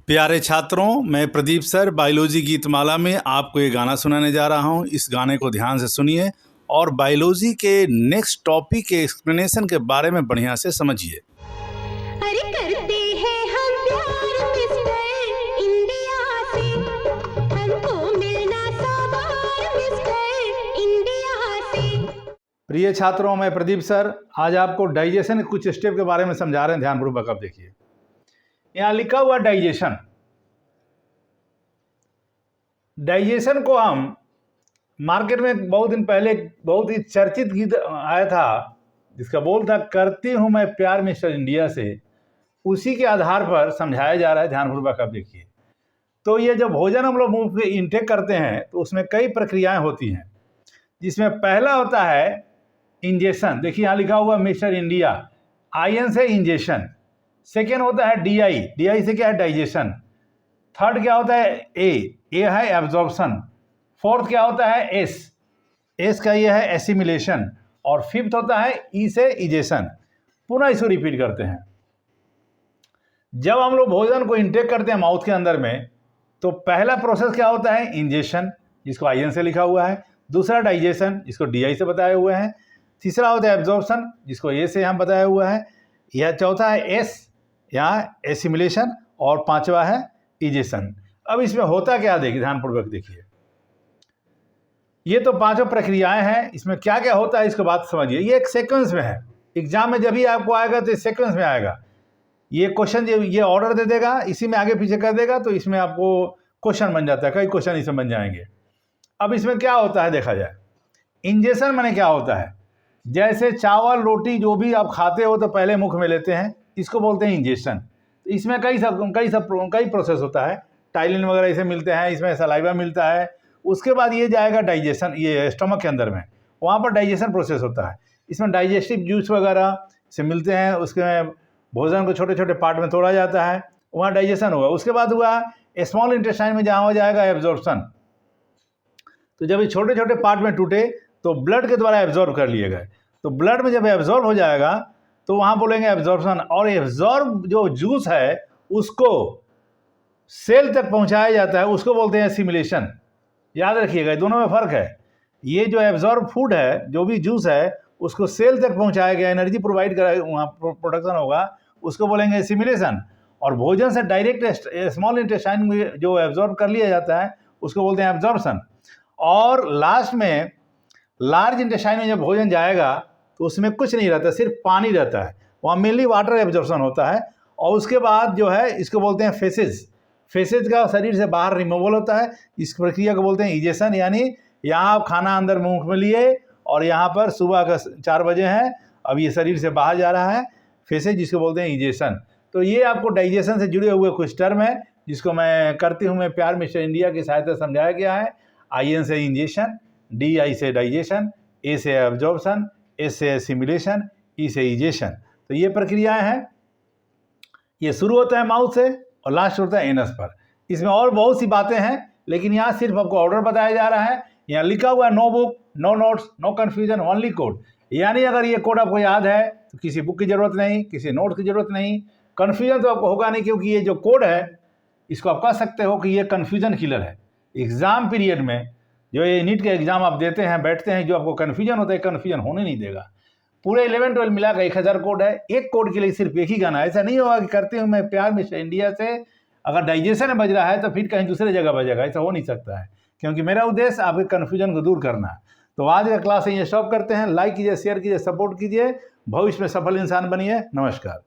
प्यारे छात्रों, मैं प्रदीप सर बायोलॉजी गीतमाला में आपको ये गाना सुनाने जा रहा हूँ। इस गाने को ध्यान से सुनिए और बायोलॉजी के नेक्स्ट टॉपिक के एक्सप्लेनेशन के बारे में बढ़िया से समझिए। अरे करते हैं हम प्यार मिस्टर इंडिया से, हमको मिलना 100 बार मिस्टर इंडिया से। प्रिय छात्रों, मैं प्रदीप सर आज आपको डाइजेशन के कुछ स्टेप के बारे में समझा रहे हैं। ध्यानपूर्वक आप देखिए। यहाँ लिखा हुआ डाइजेशन। डाइजेशन को हम मार्केट में बहुत दिन पहले बहुत ही चर्चित गीत आया था जिसका बोल था करती हूँ मैं प्यार मिस्टर इंडिया से, उसी के आधार पर समझाया जा रहा है। ध्यानपूर्वक आप देखिए। तो ये जब भोजन हम लोग मुंह पे इंटेक करते हैं तो उसमें कई प्रक्रियाएं होती हैं, जिसमें पहला होता है इंजेक्शन। देखिए यहाँ लिखा हुआ मिस्टर इंडिया, आयन से इंजेक्शन। सेकेंड होता है डीआई, डीआई से क्या है डाइजेशन। थर्ड क्या होता है ए है एब्जॉर्प्शन। फोर्थ क्या होता है एस, एस का ये है एसिमिलेशन। और फिफ्थ होता है ई से इजेशन। पुनः इसको रिपीट करते हैं। जब हम लोग भोजन को इंटेक करते हैं माउथ के अंदर में, तो पहला प्रोसेस क्या होता है इंजेक्शन, जिसको आईएन से लिखा हुआ है। दूसरा डाइजेशन, जिसको डीआई से बताए हुए हैं। तीसरा होता है एब्जॉर्प्शन, जिसको ए से यहाँ बताया हुआ है। यह चौथा है एस, यहाँ एसिमिलेशन। और पांचवा है इजेशन। अब इसमें होता क्या देखिए, ध्यानपूर्वक देखिए। ये तो पांचों प्रक्रियाएं हैं, इसमें क्या क्या होता है इसको बात समझिए। ये एक सीक्वेंस में है। एग्जाम में जब भी आपको आएगा तो इस सीक्वेंस में आएगा। ये क्वेश्चन ये ऑर्डर दे देगा, इसी में आगे पीछे कर देगा, तो इसमें आपको क्वेश्चन बन जाता है। कई क्वेश्चन इसमें बन जाएंगे। अब इसमें क्या होता है देखा जाए। इंजेक्शन माने क्या होता है, जैसे चावल रोटी जो भी आप खाते हो तो पहले मुख में लेते हैं, इसको बोलते हैं इंजेक्शन। इसमें कई प्रोसेस होता है। टाइलिन वगैरह इसे मिलते हैं, इसमें सलाइवा मिलता है। उसके बाद ये जाएगा डाइजेशन, ये स्टमक के अंदर में, वहाँ पर डाइजेशन प्रोसेस होता है। इसमें डाइजेस्टिव जूस वगैरह से मिलते हैं। उसके भोजन को छोटे छोटे पार्ट में तोड़ा जाता है, वहाँ डाइजेशन हुआ। उसके बाद हुआ स्मॉल इंटेस्टाइन में, जहाँ हो जाएगा एब्जॉर्प्शन। तो जब ये छोटे छोटे पार्ट में टूटे तो ब्लड के द्वारा एब्जॉर्ब कर लिए गए। तो ब्लड में जब एब्जॉर्ब हो जाएगा तो वहाँ बोलेंगे एब्जॉर्प्शन। और एब्जॉर्ब जो जूस है उसको सेल तक पहुँचाया जाता है, उसको बोलते हैं एसिमिलेशन। याद रखिएगा, दोनों में फ़र्क है। ये जो एब्जॉर्ब फूड है, जो भी जूस है, उसको सेल तक पहुँचाया गया, एनर्जी प्रोवाइड करा, वहाँ प्रोडक्शन होगा, उसको बोलेंगे एसिमिलेशन। और भोजन से डायरेक्ट स्मॉल इंटेस्टाइन में जो एब्जॉर्ब कर लिया जाता है उसको बोलते हैं एब्जॉर्प्शन। और लास्ट में लार्ज इंटेस्टाइन में जब भोजन जाएगा तो उसमें कुछ नहीं रहता, सिर्फ पानी रहता है। वहाँ मेनली वाटर एब्जॉर्प्शन होता है। और उसके बाद जो है इसको बोलते हैं फेसेस। फेसेस का शरीर से बाहर रिमूवल होता है। इस प्रक्रिया को बोलते हैं इजेशन। यानी यहाँ आप खाना अंदर मुंह में लिए और यहाँ पर सुबह का 4 बजे हैं, अब ये शरीर से बाहर जा रहा है, फेसेस, जिसको बोलते हैं इजेशन। तो ये आपको डाइजेशन से जुड़े हुए कुछ टर्म है, जिसको मैं करती हूँ मैं प्यार मिस्टर इंडिया की सहायता से समझाया गया है। आईएन से इंजेक्शन, डीआई से डाइजेशन, ए से एब्जॉर्प्शन, एस से एसिमिलेशन, ई से इजेशन। तो ये प्रक्रियाएं हैं। ये शुरू होता है माउथ से और लास्ट होता है एनस पर। इसमें और बहुत सी बातें हैं, लेकिन यहाँ सिर्फ आपको ऑर्डर बताया जा रहा है। यहाँ लिखा हुआ है no book, no notes, no confusion, only code. यानी अगर ये कोड आपको याद है तो किसी बुक की ज़रूरत नहीं, किसी नोट की ज़रूरत नहीं। कन्फ्यूजन तो आपको होगा नहीं, क्योंकि ये जो कोड है इसको आप कह सकते हो कि ये कन्फ्यूजन किलर है। एग्ज़ाम पीरियड में जो ये नीट के एग्ज़ाम आप देते हैं, बैठते हैं, जो आपको कन्फ्यूजन होता है, कन्फ्यूजन होने नहीं देगा। पूरे 11-12 मिला कर 1000 कोड है। एक कोड के लिए सिर्फ एक ही गाना। ऐसा नहीं होगा कि करते हूँ मैं प्यार मिस्टर इंडिया से, अगर डाइजेशन में बज रहा है तो फिर कहीं दूसरे जगह बजेगा। ऐसा हो नहीं सकता है, क्योंकि मेरा उद्देश्य आपके कन्फ्यूजन को दूर करना है। तो आज का क्लास यहीं स्टॉप करते हैं। लाइक कीजिए, शेयर कीजिए, सपोर्ट कीजिए। भविष्य में सफल इंसान बनिए। नमस्कार।